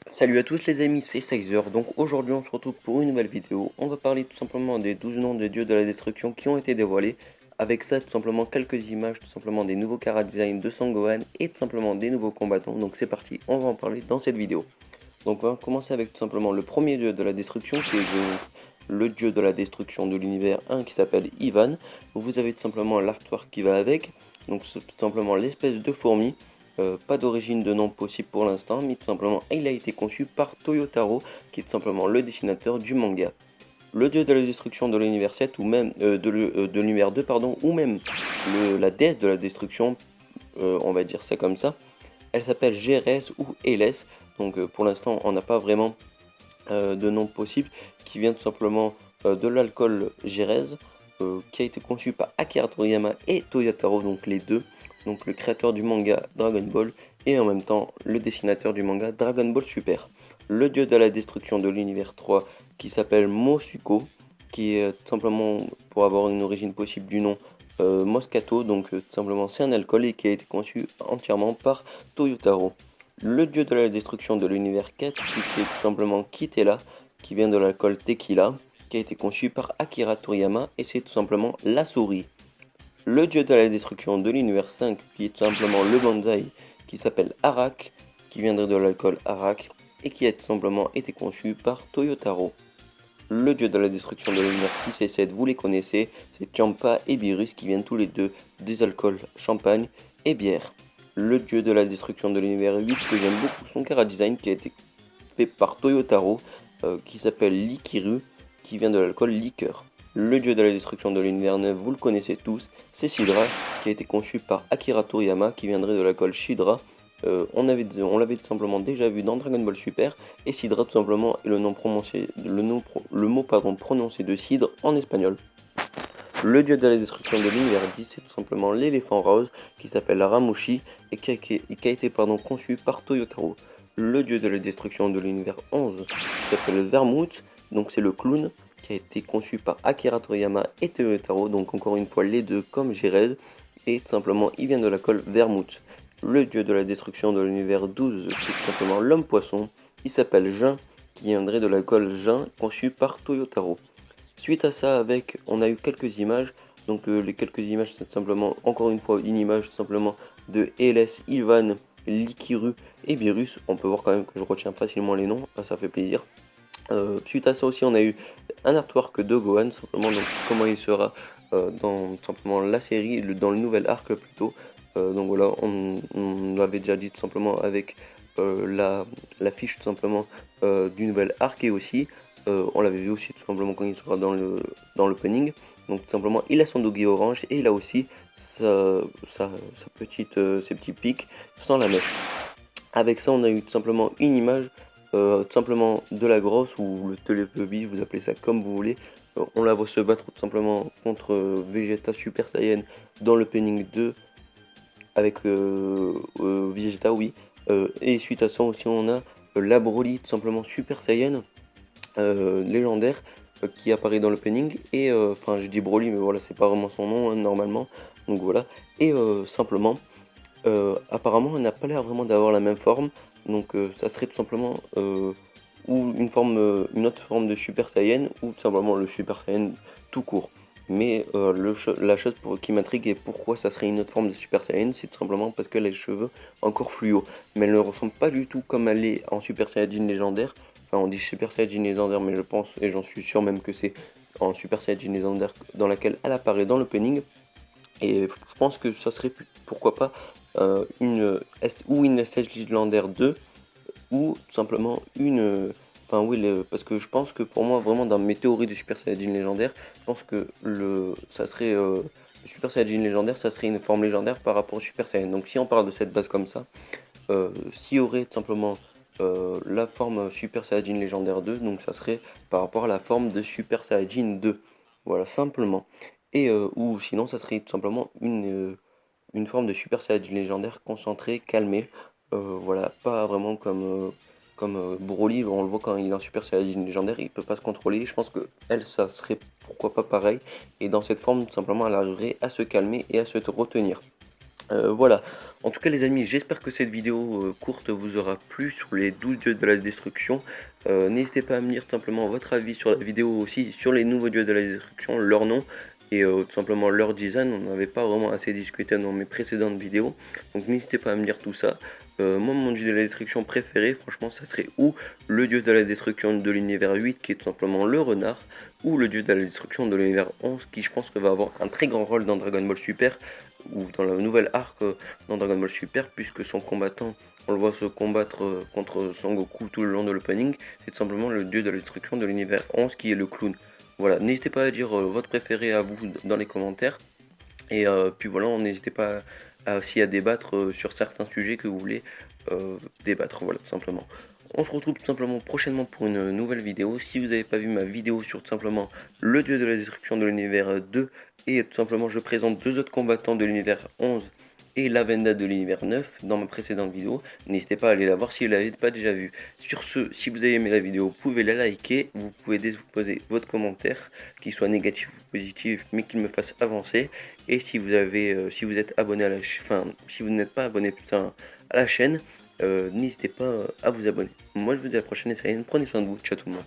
Salut à tous les amis, c'est Sizer. Donc aujourd'hui on se retrouve pour une nouvelle vidéo. On va parler tout simplement des 12 noms des dieux de la destruction qui ont été dévoilés. Avec ça tout simplement quelques images, tout simplement des nouveaux chara design de Sangohan et tout simplement des nouveaux combattants. Donc c'est parti, on va en parler dans cette vidéo. Donc on va commencer avec tout simplement le premier dieu de la destruction qui est donc le dieu de la destruction de l'univers 1 qui s'appelle Ivan. Vous avez tout simplement l'artwork qui va avec. Donc c'est tout simplement l'espèce de fourmi. Pas d'origine de nom possible pour l'instant, mais tout simplement il a été conçu par Toyotaro, qui est tout simplement le dessinateur du manga. Le dieu de la destruction de l'univers 7, ou même de l'univers 2, pardon, ou même la déesse de la destruction, on va dire ça comme ça. Elle s'appelle Gérès ou Hélès, donc pour l'instant on n'a pas vraiment de nom possible, qui vient tout simplement de l'alcool Gérès, qui a été conçu par Akira Toriyama et Toyotaro, donc les deux, donc le créateur du manga Dragon Ball et en même temps le dessinateur du manga Dragon Ball Super. Le dieu de la destruction de l'univers 3 qui s'appelle Mosuko, qui est tout simplement, pour avoir une origine possible du nom, Moscato, donc tout simplement c'est un alcool et qui a été conçu entièrement par Toyotaro. Le dieu de la destruction de l'univers 4, qui est tout simplement Kitela, qui vient de l'alcool Tequila, qui a été conçu par Akira Toriyama et c'est tout simplement la souris. Le dieu de la destruction de l'univers 5, qui est tout simplement le bonsaï, qui s'appelle Arak, qui viendrait de l'alcool Arak et qui a tout simplement été conçu par Toyotaro. Le dieu de la destruction de l'univers 6 et 7, vous les connaissez, c'est Champa et Beerus qui viennent tous les deux des alcools champagne et bière. Le dieu de la destruction de l'univers 8, que j'aime beaucoup son chara-design qui a été fait par Toyotaro, qui s'appelle Likiru, qui vient de l'alcool liqueur. Le dieu de la destruction de l'univers 9, vous le connaissez tous, c'est Sidra, qui a été conçu par Akira Toriyama, qui viendrait de l'alcool Shidra. On l'avait tout simplement déjà vu dans Dragon Ball Super, et Sidra tout simplement est le nom prononcé, le mot pardon, prononcé de cidre en espagnol. Le dieu de la destruction de l'univers 10, c'est tout simplement l'éléphant rose qui s'appelle Ramushi et qui a été conçu par Toyotaro. Le dieu de la destruction de l'univers 11 qui s'appelle Vermouth, donc c'est le clown qui a été conçu par Akira Toriyama et Toyotaro, donc encore une fois les deux comme Jerez, et tout simplement il vient de la colle Vermouth. Le dieu de la destruction de l'univers 12, c'est tout simplement l'homme poisson, il s'appelle Jin, qui viendrait de la colle Jin conçu par Toyotaro. Suite à ça, on a eu quelques images. Donc les quelques images, c'est simplement, encore une fois, une image simplement de Hélès, Ivan, Likiru et Beerus. On peut voir quand même que je retiens facilement les noms, ça fait plaisir. Suite à ça aussi, on a eu un artwork de Gohan, simplement donc comment il sera dans simplement la série, dans le nouvel arc plutôt. Donc voilà, on l'avait déjà dit tout simplement avec la fiche tout simplement du nouvel arc et aussi on l'avait vu aussi tout simplement quand il sera dans l'opening. Donc tout simplement, il a son doggy orange et il a aussi sa petite, ses petits pics sans la mèche. Avec ça, on a eu tout simplement une image, tout simplement de la grosse ou le Teletubby, vous appelez ça comme vous voulez. On la voit se battre tout simplement contre Vegeta Super Saiyan dans l'opening 2 avec Vegeta, oui. Et suite à ça aussi, on a la Broly tout simplement Super Saiyan légendaire qui apparaît dans l'opening et enfin je dis Broly mais voilà c'est pas vraiment son nom hein, normalement donc voilà et simplement apparemment elle n'a pas l'air vraiment d'avoir la même forme donc ça serait tout simplement ou une autre forme de Super Saiyan ou tout simplement le Super Saiyan tout court. Mais la chose qui m'intrigue et pourquoi ça serait une autre forme de Super Saiyan, c'est tout simplement parce qu'elle a les cheveux encore fluo. Mais elle ne ressemble pas du tout comme elle est en Super Saiyajin légendaire. Enfin, on dit Super Saiyajin légendaire, mais je pense, et j'en suis sûr même que c'est en Super Saiyajin légendaire dans laquelle elle apparaît dans l'opening. Et je pense que ça serait pourquoi pas une SH légendaire 2 ou tout simplement enfin oui, parce que je pense que pour moi, vraiment dans mes théories de Super Saiyajin légendaire, je pense que ça serait le Super Saiyajin légendaire, ça serait une forme légendaire par rapport au Super Saiyan. Donc si on parle de cette base comme ça, s'il y aurait tout simplement la forme Super Saiyajin légendaire 2, donc ça serait par rapport à la forme de Super Saiyajin 2. Voilà, simplement. Et ou sinon, ça serait tout simplement une forme de Super Saiyajin légendaire concentrée, calmée. Voilà, pas vraiment comme Broly, on le voit quand il est en Super Saiyajin légendaire, il peut pas se contrôler. Je pense que elle, ça serait pourquoi pas pareil. Et dans cette forme, tout simplement, elle arriverait à se calmer et à se retenir. Voilà, en tout cas les amis, j'espère que cette vidéo courte vous aura plu sur les 12 dieux de la destruction. N'hésitez pas à me dire tout simplement votre avis sur la vidéo aussi, sur les nouveaux dieux de la destruction, leur nom et tout simplement leur design. On n'avait pas vraiment assez discuté dans mes précédentes vidéos, donc n'hésitez pas à me dire tout ça. Moi mon dieu de la destruction préféré, franchement ça serait ou le dieu de la destruction de l'univers 8 qui est tout simplement le renard, ou le dieu de la destruction de l'univers 11 qui je pense que va avoir un très grand rôle dans Dragon Ball Super ou dans la nouvelle arc dans Dragon Ball Super, puisque son combattant, on le voit se combattre contre Son Goku tout le long de l'opening, c'est tout simplement le dieu de la destruction de l'univers 11 qui est le clown. Voilà, n'hésitez pas à dire votre préféré à vous dans les commentaires, et puis voilà, n'hésitez pas aussi à débattre sur certains sujets que vous voulez débattre, voilà, tout simplement. On se retrouve tout simplement prochainement pour une nouvelle vidéo. Si vous n'avez pas vu ma vidéo sur tout simplement le dieu de la destruction de l'univers 2, et tout simplement je présente deux autres combattants de l'univers 11 et l'Avenda de l'univers 9 dans ma précédente vidéo, n'hésitez pas à aller la voir si vous ne l'avez pas déjà vue. Sur ce, si vous avez aimé la vidéo, vous pouvez la liker, vous pouvez déposer votre commentaire, qu'il soit négatif ou positif, mais qu'il me fasse avancer. Et si vous avez, si vous êtes abonné à la enfin, si vous n'êtes pas abonné putain à la chaîne, n'hésitez pas à vous abonner. Moi je vous dis à la prochaine et ça y est, prenez soin de vous, ciao tout le monde.